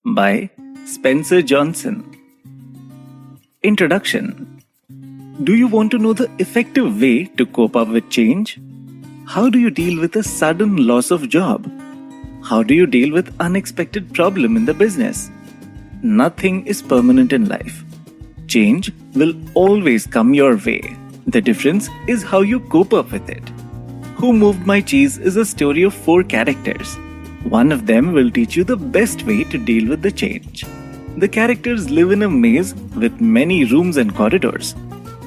by Spencer Johnson. Introduction. Do you want to know the effective way to cope up with change? How do you deal with a sudden loss of job? How do you deal with unexpected problem in the business? Nothing is permanent in life. Change will always come your way. The difference is how you cope up with it. Who Moved My Cheese is a story of 4 characters. One of them will teach you the best way to deal with the change. The characters live in a maze with many rooms and corridors.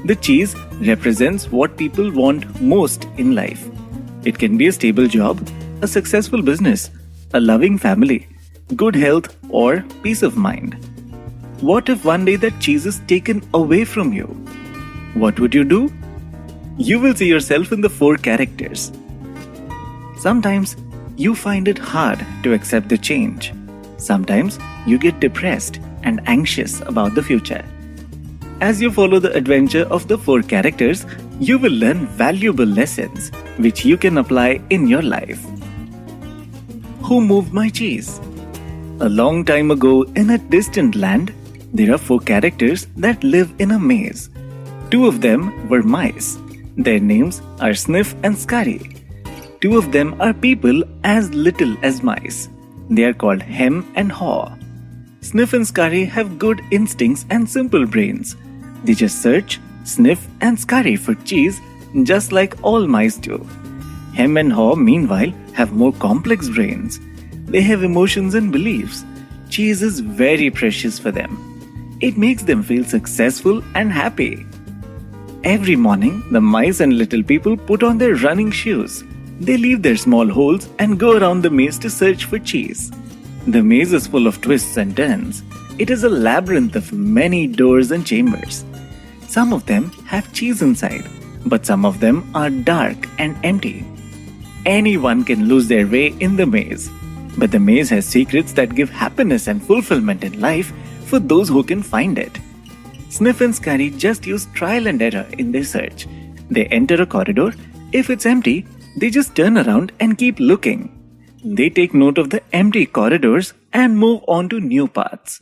The cheese represents what people want most in life. It can be a stable job, a successful business, a loving family, good health, or peace of mind. What if one day that cheese is taken away from you? What would you do? You will see yourself in the 4 characters. Sometimes you find it hard to accept the change. Sometimes you get depressed and anxious about the future. As you follow the adventure of the 4 characters, you will learn valuable lessons which you can apply in your life. Who Moved My Cheese? A long time ago in a distant land, there are 4 characters that live in a maze. 2 of them were mice. Their names are Sniff and Scurry. 2 of them are people as little as mice. They are called Hem and Haw. Sniff and Scurry have good instincts and simple brains. They just search, sniff and scurry for cheese just like all mice do. Hem and Haw, meanwhile, have more complex brains. They have emotions and beliefs. Cheese is very precious for them. It makes them feel successful and happy. Every morning, the mice and little people put on their running shoes. They leave their small holes and go around the maze to search for cheese. The maze is full of twists and turns. It is a labyrinth of many doors and chambers. Some of them have cheese inside, but some of them are dark and empty. Anyone can lose their way in the maze, but the maze has secrets that give happiness and fulfillment in life for those who can find it. Sniff and Scurry just use trial and error in their search. They enter a corridor. If it's empty, they just turn around and keep looking. They take note of the empty corridors and move on to new paths.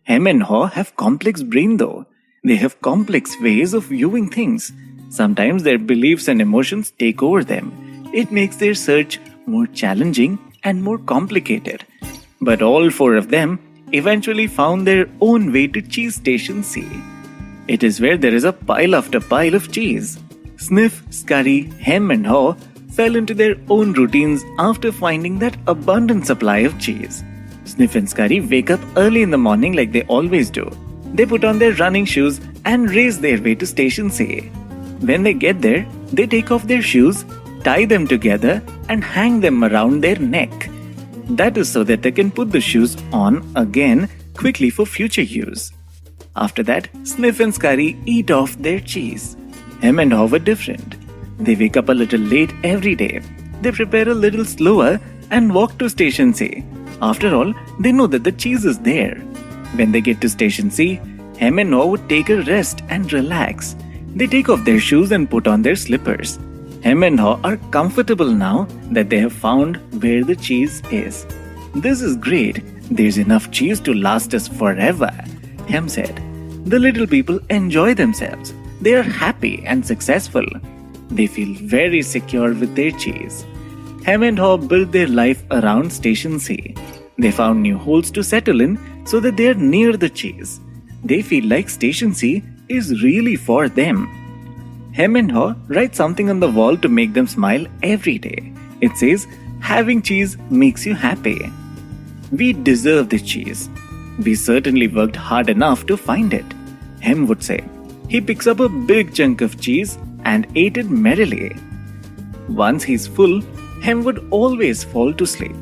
Hem and Haw have complex brain though. They have complex ways of viewing things. Sometimes their beliefs and emotions take over them. It makes their search more challenging and more complicated. But all 4 of them eventually found their own way to Cheese Station C. It is where there is a pile after pile of cheese. Sniff, Scurry, Hem and Haw fell into their own routines after finding that abundant supply of cheese. Sniff and Scurry wake up early in the morning like they always do. They put on their running shoes and race their way to Station C. When they get there, they take off their shoes, tie them together and hang them around their neck. That is so that they can put the shoes on again quickly for future use. After that, Sniff and Scurry eat off their cheese. Hem and Haw were different. They wake up a little late every day. They prepare a little slower and walk to Station C. After all, they know that the cheese is there. When they get to Station C, Hem and Haw would take a rest and relax. They take off their shoes and put on their slippers. Hem and Haw are comfortable now that they have found where the cheese is. This is great. There's enough cheese to last us forever, Hem said. The little people enjoy themselves. They are happy and successful. They feel very secure with their cheese. Hem and Haw built their life around Station C. They found new holes to settle in so that they are near the cheese. They feel like Station C is really for them. Hem and Haw write something on the wall to make them smile every day. It says, "Having cheese makes you happy." We deserve the cheese. We certainly worked hard enough to find it, Hem would say. He picks up a big chunk of cheese and ate it merrily. Once he's full, Hem would always fall to sleep.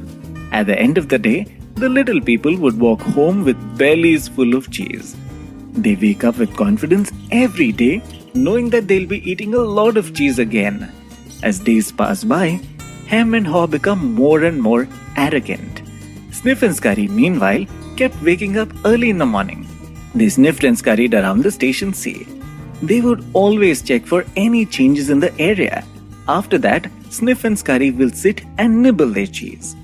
At the end of the day, the little people would walk home with bellies full of cheese. They wake up with confidence every day, knowing that they'll be eating a lot of cheese again. As days pass by, Hem and Haw become more and more arrogant. Sniff and Scurry, meanwhile, kept waking up early in the morning. They sniffed and scurried around the Station C. They would always check for any changes in the area. After that, Sniff and Scurry will sit and nibble their cheese.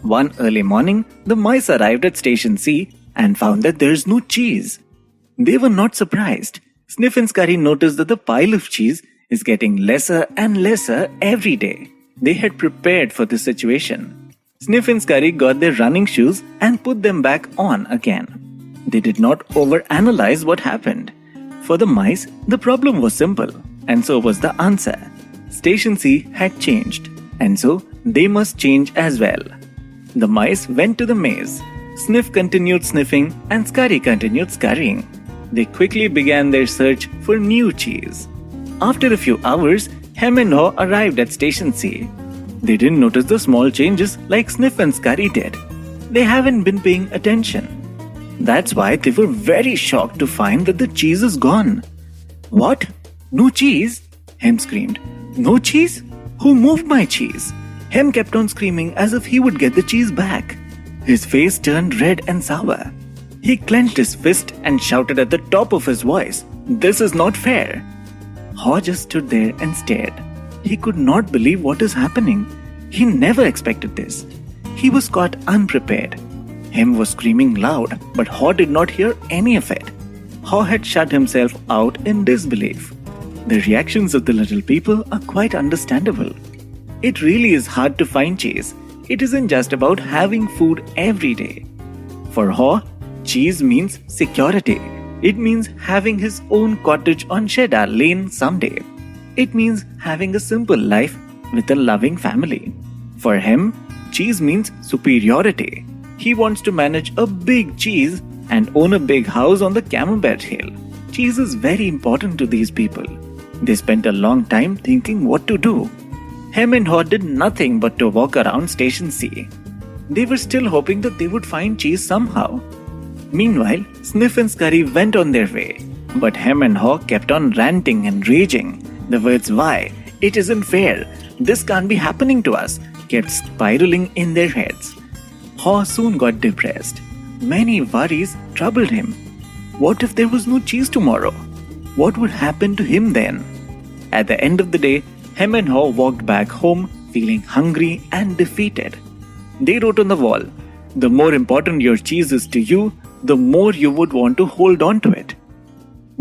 One early morning, the mice arrived at Station C and found that there's no cheese. They were not surprised. Sniff and Scurry noticed that the pile of cheese is getting lesser and lesser every day. They had prepared for this situation. Sniff and Scurry got their running shoes and put them back on again. They did not overanalyze what happened. For the mice, the problem was simple, and so was the answer. Station C had changed, and so they must change as well. The mice went to the maze. Sniff continued sniffing and Scurry continued scurrying. They quickly began their search for new cheese. After a few hours, Hem and Haw arrived at Station C. They didn't notice the small changes like Sniff and Scurry did. They haven't been paying attention. That's why they were very shocked to find that the cheese is gone. What? No cheese? Hem screamed. No cheese? Who moved my cheese? Hem kept on screaming as if he would get the cheese back. His face turned red and sour. He clenched his fist and shouted at the top of his voice, "This is not fair." Haw just stood there and stared. He could not believe what is happening. He never expected this. He was caught unprepared. Hem was screaming loud, but Haw did not hear any of it. Haw had shut himself out in disbelief. The reactions of the little people are quite understandable. It really is hard to find cheese. It isn't just about having food every day. For Haw, cheese means security. It means having his own cottage on Cheddar Lane someday. It means having a simple life with a loving family. For him, cheese means superiority. He wants to manage a big cheese and own a big house on the Camembert Hill. Cheese is very important to these people. They spent a long time thinking what to do. Hem and Haw did nothing but to walk around Station C. They were still hoping that they would find cheese somehow. Meanwhile, Sniff and Scurry went on their way. But Hem and Haw kept on ranting and raging. The words "why," "it isn't fair," "this can't be happening to us," kept spiraling in their heads. Haw soon got depressed. Many worries troubled him. What if there was no cheese tomorrow? What would happen to him then? At the end of the day, Hem and Haw walked back home feeling hungry and defeated. They wrote on the wall, "The more important your cheese is to you, the more you would want to hold on to it."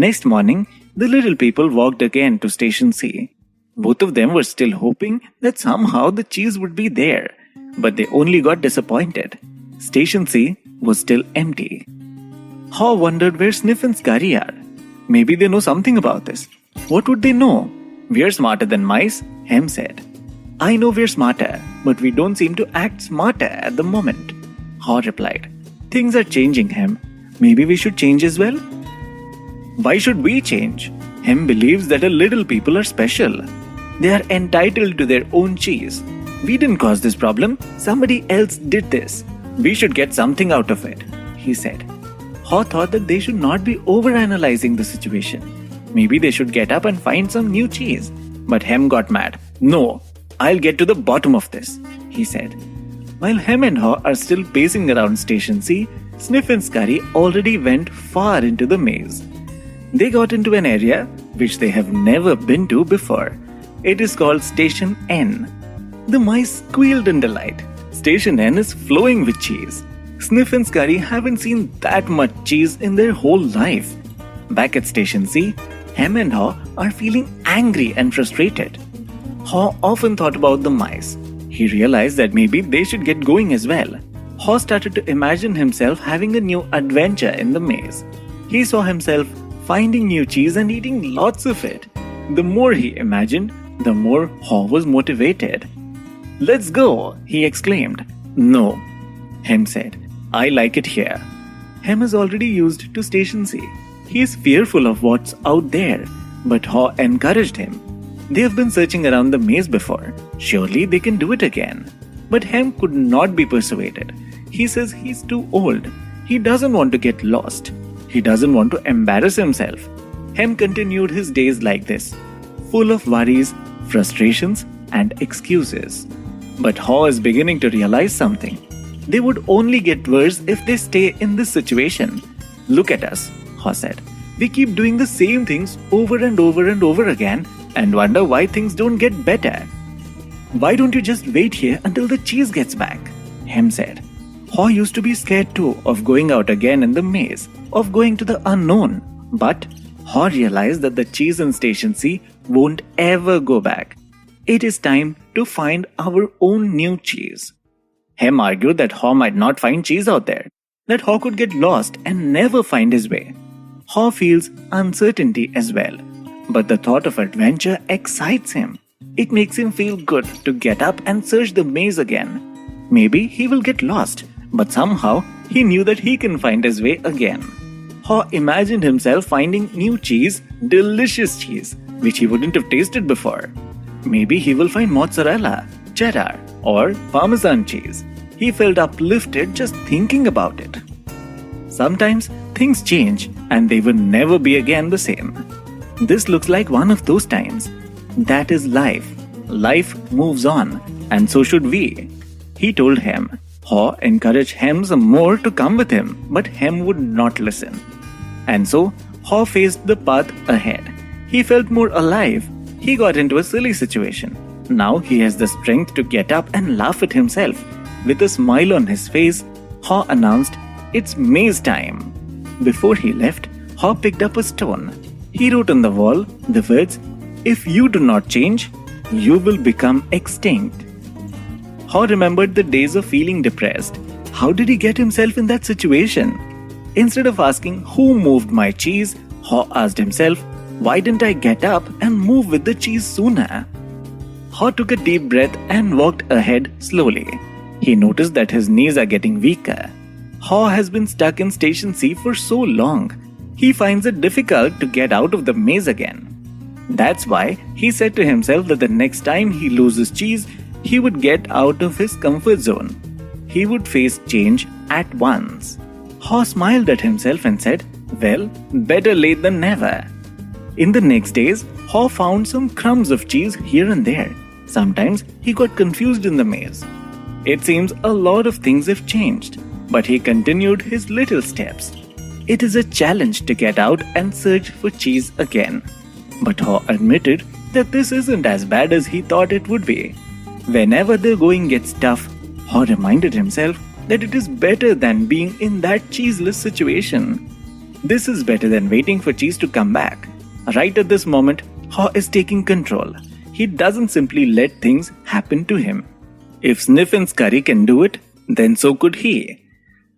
Next morning, the little people walked again to Station C. Both of them were still hoping that somehow the cheese would be there, but they only got disappointed. Station C was still empty. Haw wondered where Sniff and Scurry are. Maybe they know something about this. What would they know? "We're smarter than mice," Hem said. "I know we're smarter, but we don't seem to act smarter at the moment," Haw replied. "Things are changing, Hem. Maybe we should change as well?" "Why should we change?" Hem believes that the little people are special. They are entitled to their own cheese. "We didn't cause this problem. Somebody else did this. We should get something out of it," he said. Haw thought that they should not be overanalyzing the situation. Maybe they should get up and find some new cheese. But Hem got mad. "No, I'll get to the bottom of this," he said. While Hem and Haw are still pacing around Station C, Sniff and Scurry already went far into the maze. They got into an area which they have never been to before. It is called Station N. The mice squealed in delight. Station N is flowing with cheese. Sniff and Scurry haven't seen that much cheese in their whole life. Back at Station C, Hem and Haw are feeling angry and frustrated. Haw often thought about the mice. He realized that maybe they should get going as well. Haw started to imagine himself having a new adventure in the maze. He saw himself finding new cheese and eating lots of it. The more he imagined, the more Haw was motivated. "Let's go," he exclaimed. "No," Hem said. "I like it here." Hem is already used to Station C. He is fearful of what's out there, but Haw encouraged him. They have been searching around the maze before. Surely they can do it again. But Hem could not be persuaded. He says he's too old. He doesn't want to get lost. He doesn't want to embarrass himself. Hem continued his days like this, full of worries, frustrations, and excuses. But Haw is beginning to realize something. They would only get worse if they stay in this situation. "Look at us," Haw said. "We keep doing the same things over and over and over again and wonder why things don't get better. Why don't you just wait here until the cheese gets back?" Hem said. Haw used to be scared too of going out again in the maze, of going to the unknown. But Haw realized that the cheese in Station C won't ever go back. It is time to find our own new cheese. Hem argued that Haw might not find cheese out there, that Haw could get lost and never find his way. Haw feels uncertainty as well, but the thought of adventure excites him. It makes him feel good to get up and search the maze again. Maybe he will get lost, but somehow he knew that he can find his way again. Haw imagined himself finding new cheese, delicious cheese, which he wouldn't have tasted before. Maybe he will find mozzarella, cheddar, or parmesan cheese. He felt uplifted just thinking about it. Sometimes things change and they will never be again the same. This looks like one of those times. That is life. Life moves on, and so should we. He told Hem. Haw encouraged Hem some more to come with him, but Hem would not listen. And so, Haw faced the path ahead. He felt more alive. He got into a silly situation. Now he has the strength to get up and laugh at himself. With a smile on his face, Haw announced, "It's maze time." Before he left, Haw picked up a stone. He wrote on the wall the words, "If you do not change, you will become extinct." Haw remembered the days of feeling depressed. How did he get himself in that situation? Instead of asking who moved my cheese, Haw asked himself, why didn't I get up and move with the cheese sooner? Haw took a deep breath and walked ahead slowly. He noticed that his knees are getting weaker. Haw has been stuck in Station C for so long. He finds it difficult to get out of the maze again. That's why he said to himself that the next time he loses cheese, he would get out of his comfort zone. He would face change at once. Haw smiled at himself and said, "Well, better late than never." In the next days, Haw found some crumbs of cheese here and there. Sometimes he got confused in the maze. It seems a lot of things have changed, but he continued his little steps. It is a challenge to get out and search for cheese again. But Haw admitted that this isn't as bad as he thought it would be. Whenever the going gets tough, Haw reminded himself that it is better than being in that cheeseless situation. This is better than waiting for cheese to come back. Right at this moment, Haw is taking control. He doesn't simply let things happen to him. If Sniff and Scurry can do it, then so could he.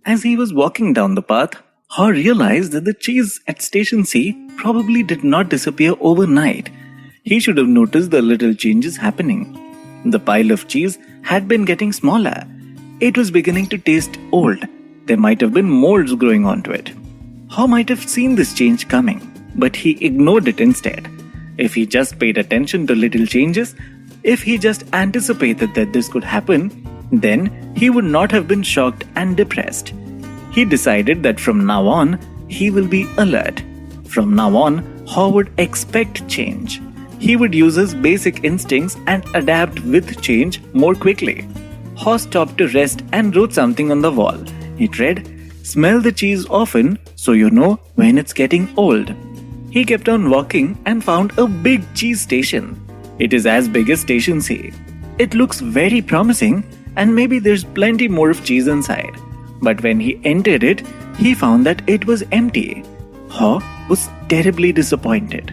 As he was walking down the path, Haw realized that the cheese at Station C probably did not disappear overnight. He should have noticed the little changes happening. The pile of cheese had been getting smaller. It was beginning to taste old. There might have been molds growing onto it. Haw might have seen this change coming, but he ignored it instead. If he just paid attention to little changes, if he just anticipated that this could happen, then he would not have been shocked and depressed. He decided that from now on, he will be alert. From now on, Haw would expect change. He would use his basic instincts and adapt with change more quickly. Haw stopped to rest and wrote something on the wall. It read, "Smell the cheese often so you know when it's getting old." He kept on walking and found a big cheese station. It is as big as Station C. It looks very promising and maybe there's plenty more of cheese inside. But when he entered it, he found that it was empty. Haw was terribly disappointed.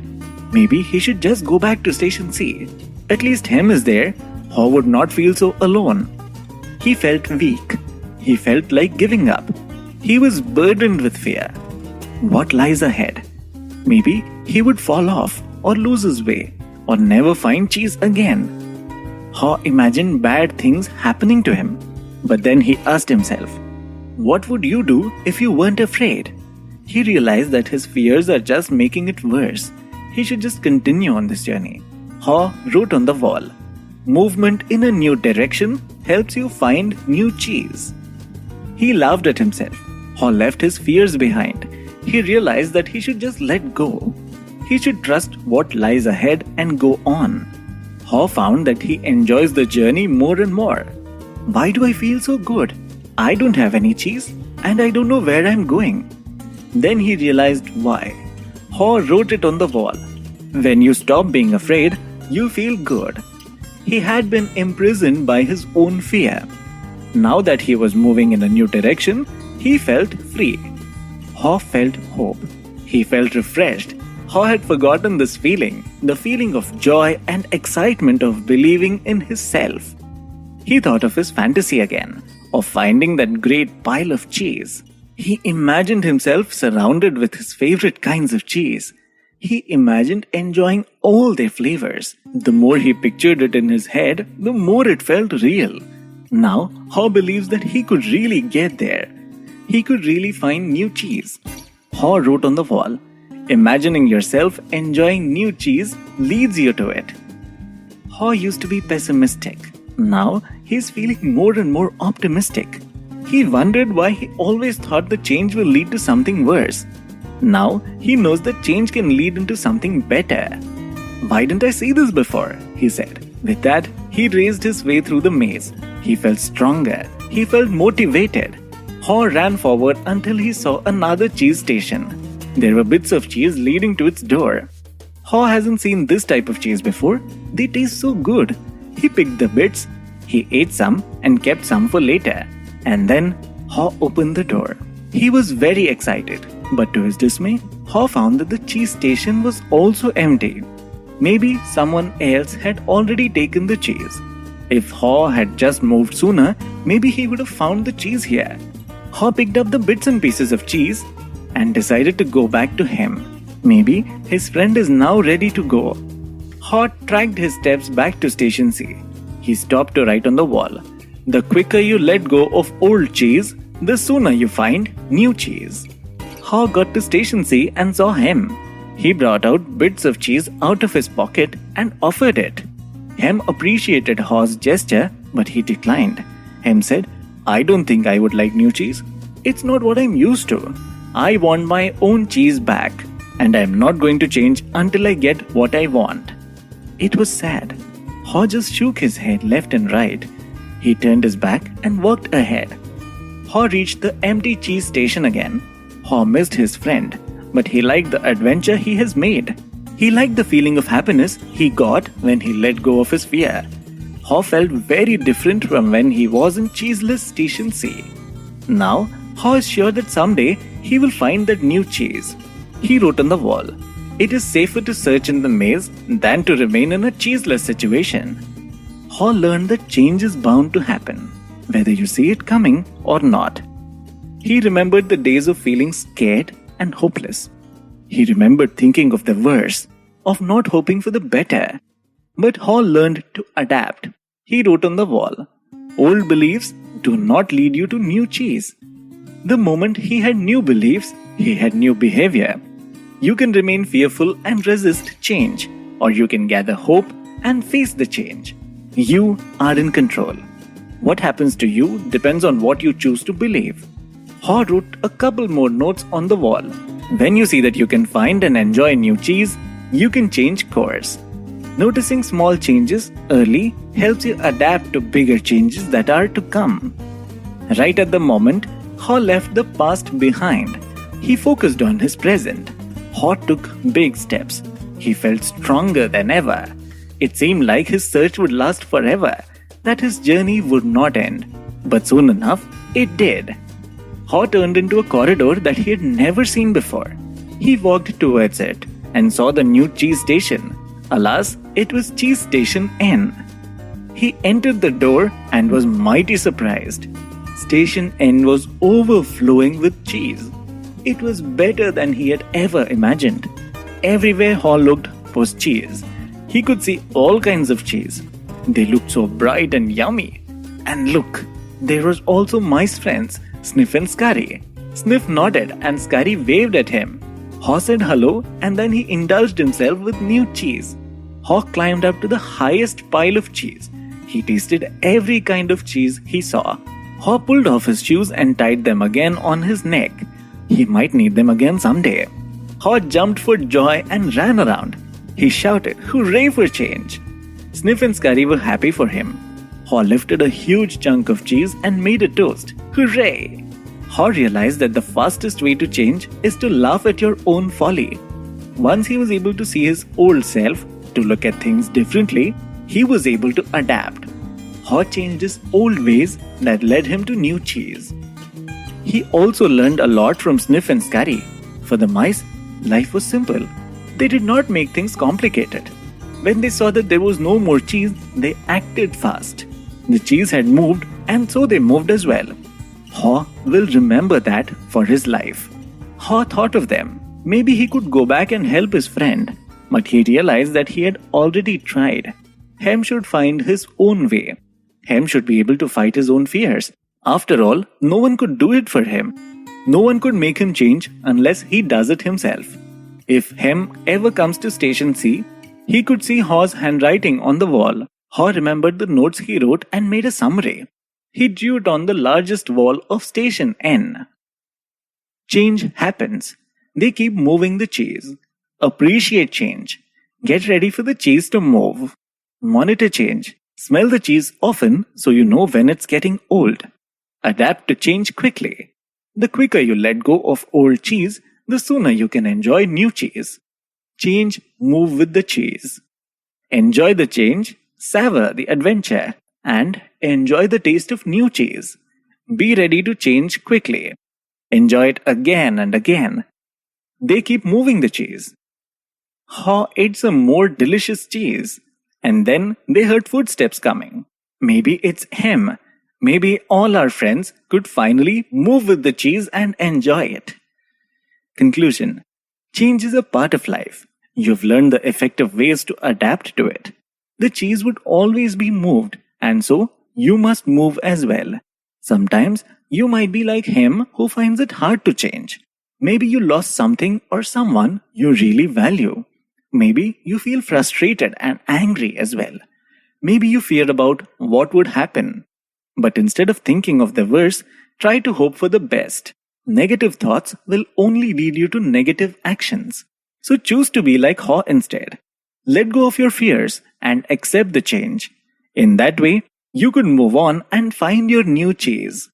Maybe he should just go back to Station C. At least Hem is there. Haw would not feel so alone. He felt weak. He felt like giving up. He was burdened with fear. What lies ahead? Maybe he would fall off or lose his way or never find cheese again. Haw imagined bad things happening to him. But then he asked himself, what would you do if you weren't afraid? He realized that his fears are just making it worse. He should just continue on this journey. Haw wrote on the wall, "Movement in a new direction helps you find new cheese." He laughed at himself. Haw left his fears behind. He realized that he should just let go. He should trust what lies ahead and go on. Haw found that he enjoys the journey more and more. Why do I feel so good? I don't have any cheese and I don't know where I'm going. Then he realized why. Haw wrote it on the wall. When you stop being afraid, you feel good. He had been imprisoned by his own fear. Now that he was moving in a new direction, he felt free. Haw felt hope. He felt refreshed. Haw had forgotten this feeling, the feeling of joy and excitement of believing in his self. He thought of his fantasy again, of finding that great pile of cheese. He imagined himself surrounded with his favorite kinds of cheese. He imagined enjoying all their flavors. The more he pictured it in his head, the more it felt real. Now, Haw believes that he could really get there. He could really find new cheese. Haw wrote on the wall, "Imagining yourself enjoying new cheese leads you to it." Haw used to be pessimistic. Now, he's feeling more and more optimistic. He wondered why he always thought the change will lead to something worse. Now, he knows that change can lead into something better. "Why didn't I see this before?" he said. With that, he raced his way through the maze. He felt stronger. He felt motivated. Haw ran forward until he saw another cheese station. There were bits of cheese leading to its door. Haw hasn't seen this type of cheese before. They taste so good. He picked the bits, he ate some and kept some for later. And then Haw opened the door. He was very excited, but to his dismay, Haw found that the cheese station was also empty. Maybe someone else had already taken the cheese. If Haw had just moved sooner, maybe he would have found the cheese here. Haw picked up the bits and pieces of cheese and decided to go back to him. Maybe his friend is now ready to go. Haw tracked his steps back to Station C. He stopped to write on the wall, "The quicker you let go of old cheese, the sooner you find new cheese." Haw got to Station C and saw Hem. He brought out bits of cheese out of his pocket and offered it. Hem appreciated Haw's gesture, but he declined. Hem said, "I don't think I would like new cheese. It's not what I'm used to. I want my own cheese back, and I'm not going to change until I get what I want." It was sad. Haw just shook his head left and right. He turned his back and walked ahead. Haw reached the empty cheese station again. Haw missed his friend, but he liked the adventure he has made. He liked the feeling of happiness he got when he let go of his fear. Haw felt very different from when he was in cheeseless Station C. Now, Haw is sure that someday he will find that new cheese. He wrote on the wall, "It is safer to search in the maze than to remain in a cheeseless situation." Haw learned that change is bound to happen, whether you see it coming or not. He remembered the days of feeling scared and hopeless. He remembered thinking of the worst, of not hoping for the better. But Haw learned to adapt. He wrote on the wall, "Old beliefs do not lead you to new cheese." The moment he had new beliefs, he had new behavior. You can remain fearful and resist change, or you can gather hope and face the change. You are in control. What happens to you depends on what you choose to believe. Haw wrote a couple more notes on the wall. When you see that you can find and enjoy new cheese, you can change course. Noticing small changes early helps you adapt to bigger changes that are to come. Right at the moment, Haw left the past behind. He focused on his present. Haw took big steps. He felt stronger than ever. It seemed like his search would last forever, that his journey would not end. But soon enough, it did. Haw turned into a corridor that he had never seen before. He walked towards it and saw the new cheese station. Alas, it was Cheese Station N. He entered the door and was mighty surprised. Station N was overflowing with cheese. It was better than he had ever imagined. Everywhere Haw looked was cheese. He could see all kinds of cheese. They looked so bright and yummy. And look, there was also mice friends, Sniff and Scurry. Sniff nodded and Scurry waved at him. Haw said hello and then he indulged himself with new cheese. Haw climbed up to the highest pile of cheese. He tasted every kind of cheese he saw. Haw pulled off his shoes and tied them again on his neck. He might need them again someday. Haw jumped for joy and ran around. He shouted, "Hooray for change!" Sniff and Scurry were happy for him. Haw lifted a huge chunk of cheese and made a toast. Hooray! Haw realized that the fastest way to change is to laugh at your own folly. Once he was able to see his old self, to look at things differently, he was able to adapt. Haw changed his old ways that led him to new cheese. He also learned a lot from Sniff and Scurry. For the mice, life was simple. They did not make things complicated. When they saw that there was no more cheese, they acted fast. The cheese had moved, and so they moved as well. Haw will remember that for his life. Haw thought of them. Maybe he could go back and help his friend, but he realized that he had already tried. Hem should find his own way. Hem should be able to fight his own fears. After all, no one could do it for him. No one could make him change unless he does it himself. If Hem ever comes to Station C, he could see Haw's handwriting on the wall. Haw remembered the notes he wrote and made a summary. He drew it on the largest wall of Station N. Change happens. They keep moving the cheese. Appreciate change. Get ready for the cheese to move. Monitor change. Smell the cheese often so you know when it's getting old. Adapt to change quickly. The quicker you let go of old cheese, the sooner you can enjoy new cheese. Change, move with the cheese. Enjoy the change, savor the adventure, and enjoy the taste of new cheese. Be ready to change quickly. Enjoy it again and again. They keep moving the cheese. Haw ate some more delicious cheese, and then they heard footsteps coming. Maybe it's him. Maybe all our friends could finally move with the cheese and enjoy it. Conclusion. Change is a part of life. You've learned the effective ways to adapt to it. The cheese would always be moved, and so you must move as well. Sometimes you might be like him who finds it hard to change. Maybe you lost something or someone you really value. Maybe you feel frustrated and angry as well. Maybe you fear about what would happen. But instead of thinking of the worst, try to hope for the best. Negative thoughts will only lead you to negative actions. So choose to be like Haw instead. Let go of your fears and accept the change. In that way, you could move on and find your new cheese.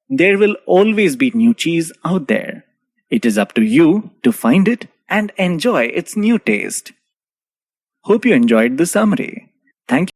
There will always be new cheese out there. It is up to you to find it and enjoy its new taste. Hope you enjoyed the summary. Thank you.